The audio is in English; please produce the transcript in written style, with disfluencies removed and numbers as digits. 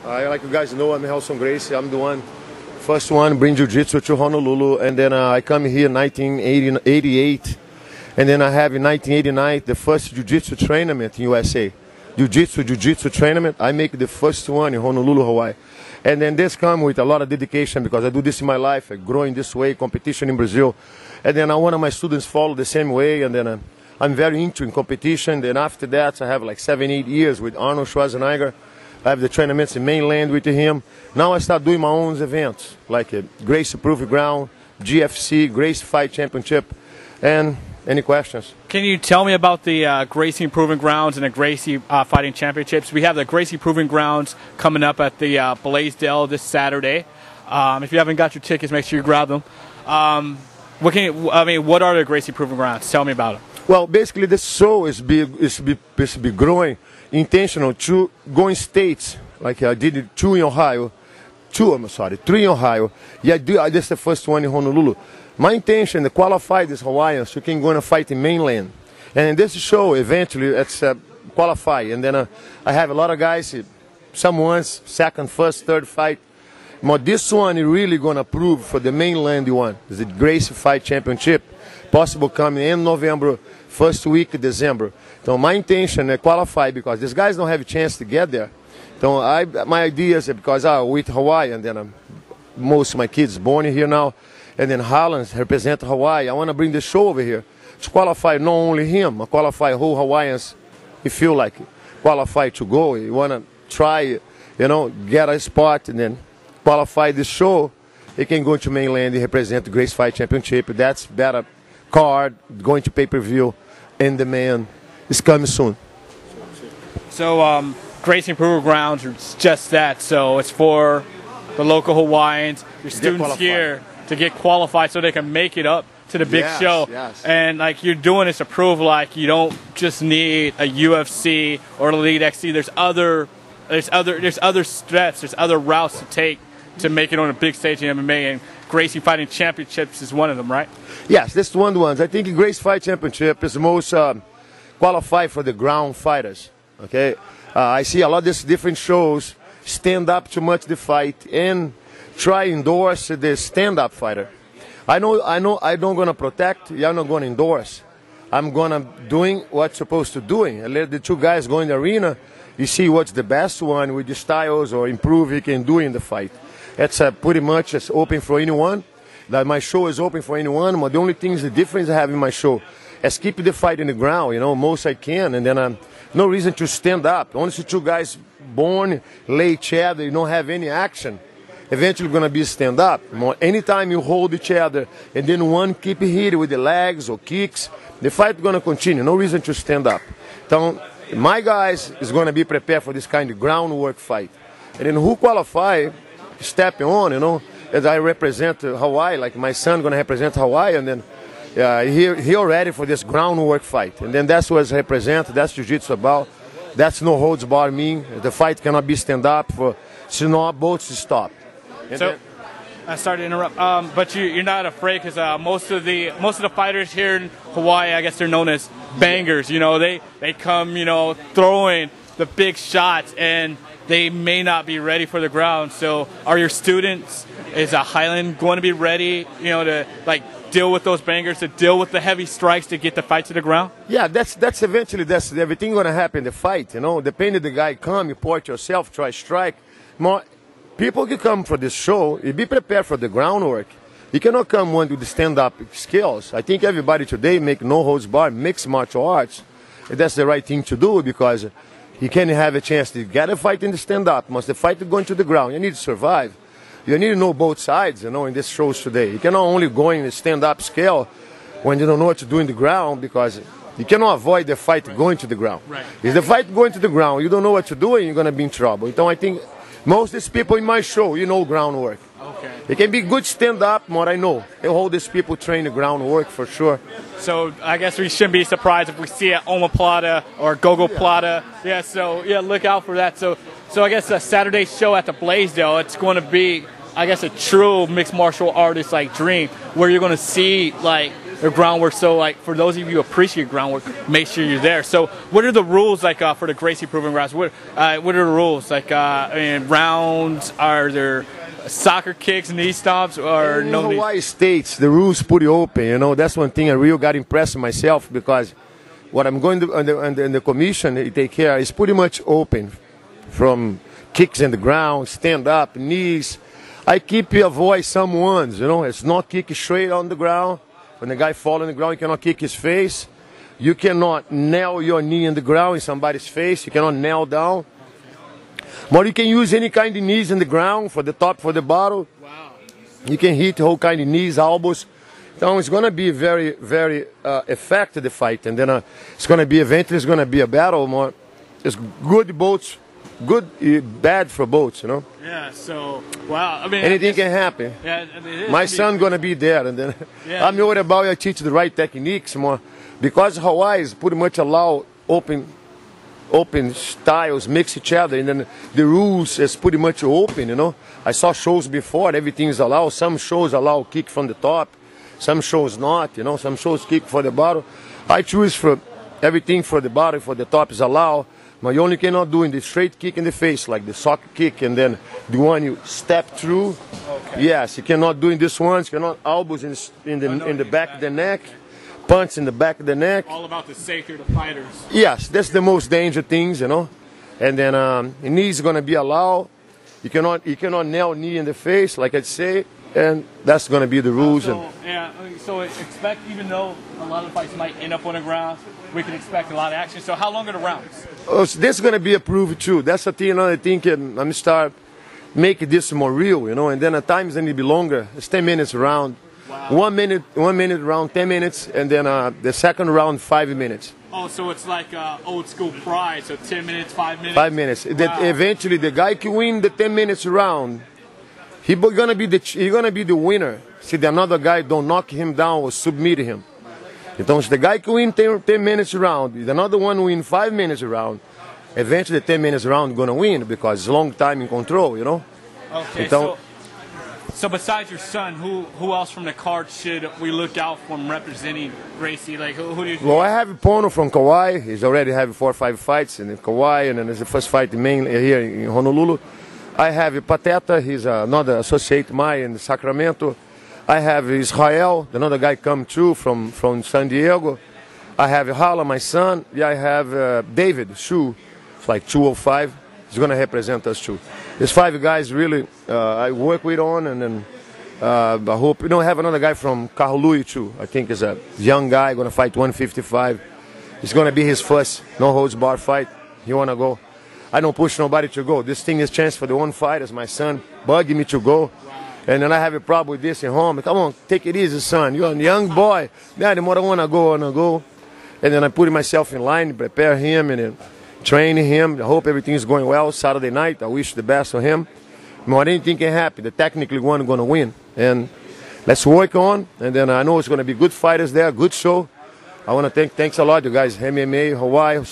Like you guys know, I'm Relson Gracie. I'm the first one bring Jiu Jitsu to Honolulu, and then I come here in 1988, and then I have in 1989 the first Jiu Jitsu tournament in USA. Jiu Jitsu tournament. I make the first one in Honolulu, Hawaii. And then this come with a lot of dedication because I do this in my life. I grow in this way, competition in Brazil. And then one of my students follow the same way, and then I'm very into in competition. Then after that, I have like 7-8 years with Arnold Schwarzenegger. I have the tournaments in mainland with him. Now I start doing my own events, like Gracie Proving Grounds, GFC, Gracie Fight Championship. And any questions? Can you tell me about the Gracie Proving Grounds and the Gracie Fighting Championships? We have the Gracie Proving Grounds coming up at the Blaisdell this Saturday. If you haven't got your tickets, make sure you grab them. What are the Gracie Proving Grounds? Tell me about them. Well, basically, this show is be growing intentional to go in states. Like I did 3 in Ohio. Yeah, this is the first one in Honolulu. My intention to qualify these Hawaiians who can go and fight in mainland. And in this show, eventually, it's qualify. And then I have a lot of guys, someone's second, first, third fight. But this one is really going to prove for the mainland one. It's the Gracie Fight Championship. Possible coming in November, first week of December. So my intention is qualify because these guys don't have a chance to get there. So my idea is because with Hawaii, and then most of my kids born here now, and then Holland represent Hawaii. I want to bring the show over here to qualify not only him, I qualify whole Hawaiians. You feel like qualify to go. You want to try, get a spot and then qualify the show. They can go to mainland and represent the Gracie Fight Championship. That's better card, going to pay-per-view, and the man is coming soon. So Gracie Proving Grounds is just that. So it's for the local Hawaiians, your students here, to get qualified so they can make it up to the big show. Yes. And like you're doing this to prove like you don't just need a UFC or Elite XC. There's other steps, there's other routes to take to make it on a big stage in MMA, and Gracie Fighting Championships is one of them, right? Yes, this is one of the ones. I think Gracie Fight Championship is the most qualified for the ground fighters. Okay, I see a lot of these different shows stand up too much the fight and try endorse the stand-up fighter. I know I don't gonna protect, I'm not gonna endorse. I'm gonna doing what's supposed to doing. I let the two guys go in the arena, you see what's the best one with the styles or improve he can do in the fight. It's pretty much it's open for anyone. That my show is open for anyone, but the only thing is the difference I have in my show is keep the fight in the ground, most I can, and then no reason to stand up. Only two guys born, lay each other, you don't have any action. Eventually going to be stand up. Anytime you hold each other and then one keep hitting with the legs or kicks, the fight is going to continue. No reason to stand up. So my guys is going to be prepared for this kind of groundwork fight. And then who qualify, stepping on, as I represent Hawaii, like my son going to represent Hawaii, and then he already for this groundwork fight. And then that's what I represent, that's Jiu Jitsu about. That's no holds bar mean. The fight cannot be stand up for not both to stop. So, I started to interrupt, but you're not afraid because most of the fighters here in Hawaii, I guess they're known as bangers. They come, throwing the big shots, and they may not be ready for the ground. So, are your students? Is Highland going to be ready? To deal with those bangers, to deal with the heavy strikes, to get the fight to the ground? Yeah, that's eventually everything going to happen in the fight. Depending the guy come, you port yourself, try strike. More. People can come for this show, you be prepared for the groundwork. You cannot come one with the stand-up skills. I think everybody today make no holds bar, mixed martial arts. And that's the right thing to do because you can't have a chance to get a fight in the stand-up. Once the fight is going to the ground, you need to survive. You need to know both sides, in these shows today. You cannot only go in the stand-up scale when you don't know what to do in the ground because you cannot avoid the fight going to the ground. Right. If the fight going to the ground, you don't know what to do and you're going to be in trouble. So I think most of these people in my show, groundwork. Okay. They can be good stand-up, what I know. All these people train the groundwork for sure. So I guess we shouldn't be surprised if we see an Omoplata or Gogo Plata. Yeah, so look out for that. So I guess a Saturday show at the Blaisdell, it's going to be, I guess, a true mixed martial artist dream, where you're going to see their groundwork. So, like, for those of you who appreciate groundwork, make sure you're there. So, what are the rules, like, for the Gracie Proving Grounds? What are the rules? Like, I mean, rounds, are there soccer kicks, knee stomps, or in no? Hawaii States, the rules pretty open. You know, that's one thing I really got impressed with myself, because what I'm going to and the commission they take care is pretty much open, from kicks in the ground, stand up, knees. I keep avoid some ones. You know, it's not kick straight on the ground. When the guy falls on the ground, you cannot kick his face. You cannot nail your knee in the ground in somebody's face. You cannot nail down. But you can use any kind of knees in the ground, for the top, for the bottom. Wow. You can hit whole kind of knees, elbows. So it's going to be very, very effective, the fight. And then it's going to be, eventually it's going to be a battle. More, it's good boats, good, bad for boats, you know. Yeah, so, wow. I mean, anything can happen. Yeah, I mean, my son going to be there. And then yeah. I'm worried about I teach the right techniques more. Because Hawaii is pretty much allow open styles mix each other, and then the rules is pretty much open, you know. I saw shows before, everything is allowed. Some shows allow kick from the top, some shows not, you know. Some shows kick for the bottom. I choose for everything for the bottom, for the top is allowed. But you only cannot do in the straight kick in the face, like the soccer kick, and then the one you step through. Okay. Yes, you cannot do in this one. You cannot elbows in the back of the neck. Punch in the back of the neck. All about the safety of the fighters. Yes, that's the most dangerous things, you know. And then knees going to be allowed. You cannot nail knee in the face, like I'd say, and that's going to be the rules. So expect, even though a lot of fights might end up on the ground, we can expect a lot of action. So how long are the rounds? Oh, so this is going to be approved too. That's the thing. I think I'm start making this more real, you know. And then at times it need to be longer. It's 10 minutes round. Wow. 1 minute round, 10 minutes, and then the second round, 5 minutes. Oh, so it's like old school pride, so 10 minutes, 5 minutes? 5 minutes. Wow. That eventually the guy can win the 10 minutes round. He's gonna be the winner. See, the another guy don't knock him down or submit him. Então, se the guy can win 10 minutes round, the another one win 5 minutes round, eventually the 10 minutes round gonna win, because it's a long time in control, you know? Okay, então, so besides your son, who else from the card should we look out for representing Gracie? Like, who do you? Well, I have Pono from Kauai. He's already having 4 or 5 fights in Kauai, and then it's the first fight mainly here in Honolulu. I have Pateta. He's another associate mine in Sacramento. I have Israel, another guy come too from San Diego. I have Hala, my son. Yeah, I have David Shu. It's like 205. He's going to represent us too. There's 5 guys really I work with on, and then I hope, you know, I have another guy from Kahului too. I think is a young guy going to fight 155. It's going to be his first no holds bar fight. He want to go. I don't push nobody to go. This thing is chance for the one fight. As my son bugging me to go. And then I have a problem with this at home. Come on, take it easy, son. You're a young boy. Yeah, the more I want to go. And then I put myself in line, prepare him, and then training him. I hope everything is going well Saturday night. I wish the best for him. More anything can happen. The technically one going to win. And let's work on. And then I know it's going to be good fighters there, good show. I want to thanks a lot, you guys. MMA, Hawaii.